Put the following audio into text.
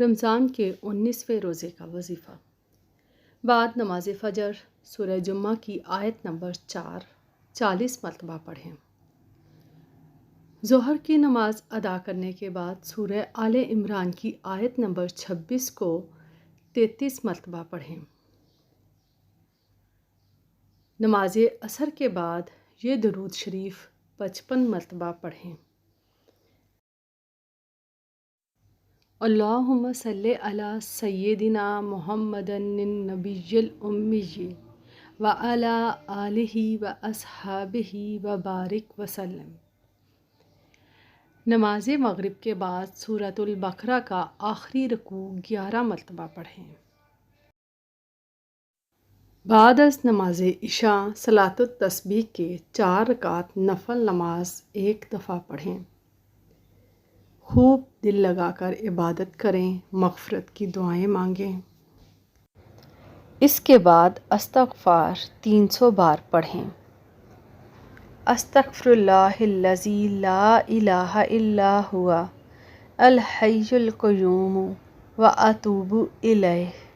رمضان کے 19ویں روزے کا وظیفہ۔ بعد نماز فجر سورہ جمعہ کی آیت نمبر 40 مرتبہ پڑھیں۔ ظہر کی نماز ادا کرنے کے بعد سورہ آل عمران کی آیت نمبر 26 کو 33 مرتبہ پڑھیں۔ نماز عصر کے بعد یہ درود شریف 55 مرتبہ پڑھیں۔ اللہم صلی علی سیدنا محمد النبی الامی وعلی آلہ واصحابہ وبارک وسلم۔ نماز مغرب کے بعد سورۃ البقرہ کا آخری رکوع 11 مرتبہ پڑھیں۔ بعد از نماز عشاء صلاۃ التسبیح کے 4 رکعت نفل نماز 1 دفعہ پڑھیں۔ خوب دل لگا کر عبادت کریں، مغفرت کی دعائیں مانگیں۔ اس کے بعد استغفار 300 بار پڑھیں۔ استغفر اللہ الذی لا الہ الا هو الحی القیوم واتوب الیہ۔